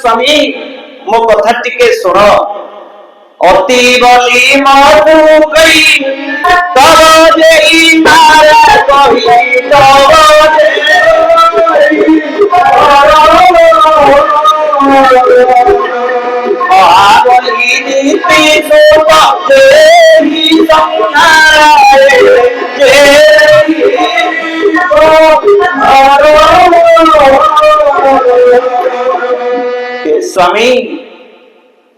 स्वामी मो कथा टिके सुन अति बलि मधु कई तब जेई मारा कही तब महाबली नीति सुपते ही संहारे स्वामी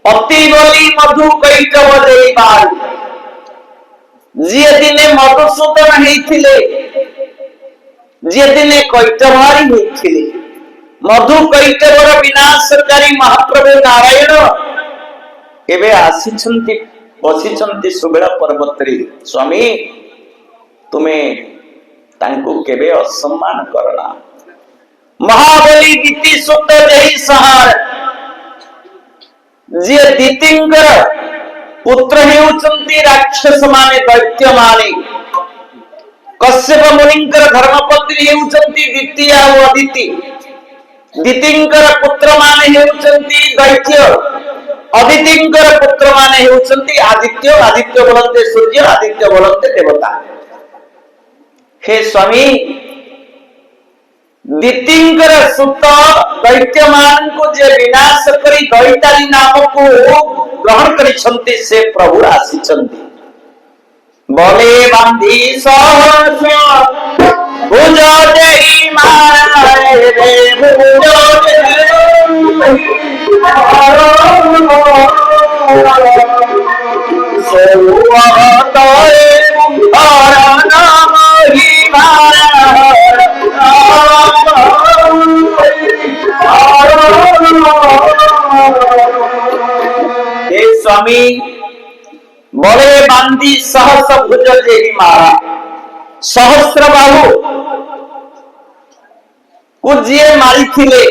अति बलि मधु कैटव देई बाल जे दिने मधुसूदन हेथिले जे दिने कैटभारी हेथिले मधु कैटवर विनाशकारी महाप्रभु नारायण एबे आसीछंती बसिछंती सुबेला पर्वत रे स्वामी तुमे तांको केबे असम्मान करना महाबली दीति सुत देई सहार जे दीतिंकर पुत्र हेउचंती राक्षस माने दैत्य माने कश्यप मुनिंकर धर्मपत्नी हेउचंती द्वितीय और अदिति दीतिंकर पुत्र माने हेउचंती दैत्य अदितिंकर पुत्र माने हेउचंती आदित्य आदित्य बोलते सूर्य आदित्य बोलते देवता हे स्वामी दीतिंकर सुत दैत्य मान को जे विनाश करी दैताली नाम को ग्रहण करिसंती से प्रभु आसीचंती बोले बांधी सहस भुज देई मारे रे भुज सोवतरे हर नाम ही मारा हे स्वामी बड़े बांधी सहस भुज जेहि मारा सहस्र बाहु को जे मारी थिले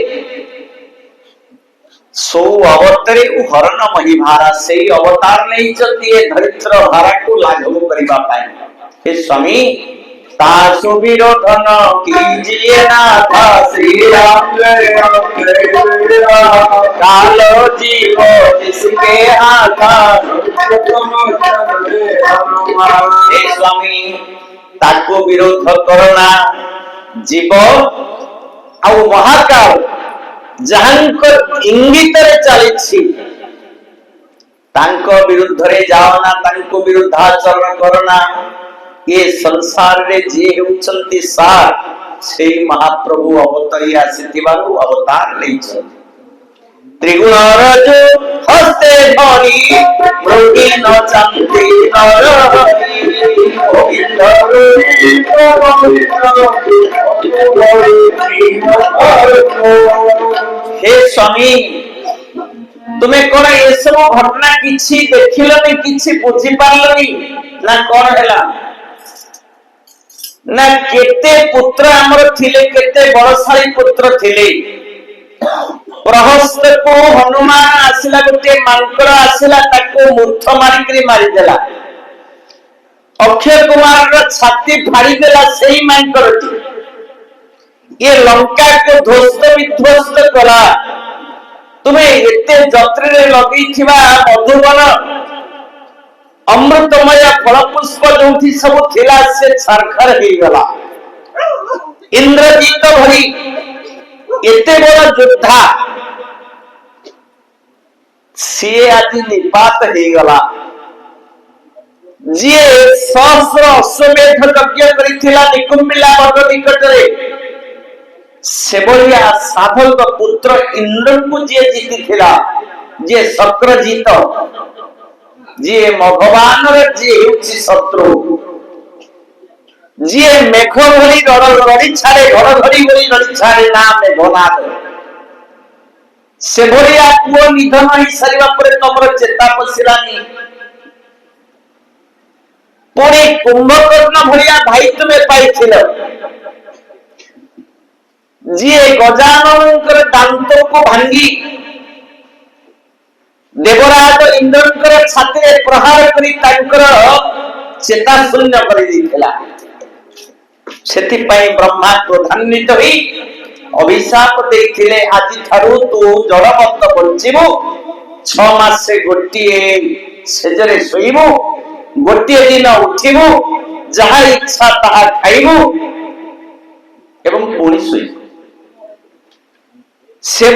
सो अवतरे हरण महिभारा से अवतार नहीं चलती है धरित्र भारा को लाघव करिबा पाए हे स्वामी तासु विरोधन कीजिए नाथ श्री राम काल जीव जिसके हाथ हे स्वामी ताको विरोध करना जीव आ महाकाल जहांकर इंगित रे चलिछि तांको विरुद्ध रे जाओ ना तांको विरुद्धाचरण करना ये संसार रे जे हेउचंती सार से महाप्रभु अवतरी आसीतिबारु अवतार लेछि त्रिगुण रज हस्ते धरी मृगी न चंती नर गोविंद हे स्वामी तुम्हें कौन ये सब घटना किछि देखिलनी किछि बुझी पारलनी ना कौन हैला ना केते पुत्र हमर थिले केते बड़शाली पुत्र थिले प्रहस्त को हनुमान आसिला गोटे मांकर आसिला ताको मूर्ख मारिकरी मारी देला अक्षय कुमार रो छाती फाड़ी देला सेही मांकर ये लंका को ध्वस्त विध्वस्त कला तुम्हें एते जत्र रे लगई थिबा मधुबन अमृतमय फल पुष्प जोथि सब थिला से सरखर हे गला इंद्रजीत भरी एते बड़ योद्धा सी आज निपात हे गला जे सहस्र अश्वमेध यज्ञ करिथिला निकुंबिला वर्ग निकट रे सेबलिया साधक पुत्र इंद्र को जे जीति थिला जे शक्रजीत जे भगवान रे जे उची शत्रु जे मेघ भरी रड़ी छाड़े घर भरी रड़ी छाड़े ना मेघनाथ से भलिया पुओ निधन ही सरिबा परे तमर चेता पसिलानी पुणी कुंभकर्ण भलिया भाई तुमे पाइथिल जी गजानन दांत को भांगी देवराज इंद्रंकर छाती प्रहार करी तांकर चेता शून्य कर देथिला सेति पई ब्रह्मा क्रोधान्वित होई ଅଭିଶାପ ଦେଇଥିଲେ ଆଜି ଠାରୁ ତୁ ଜଳବନ୍ତ ବଞ୍ଚିବୁ, 6 ମାସେ ଗୋଟିଏ ସେଜରେ ଶୋଇବୁ, ଗୋଟିଏ ଦିନ ଉଠିବୁ, ଯାହା ଇଚ୍ଛା ତାହା ଖାଇବୁ ଏବଂ ପୁଣି ଶୋଇବୁ। ସେ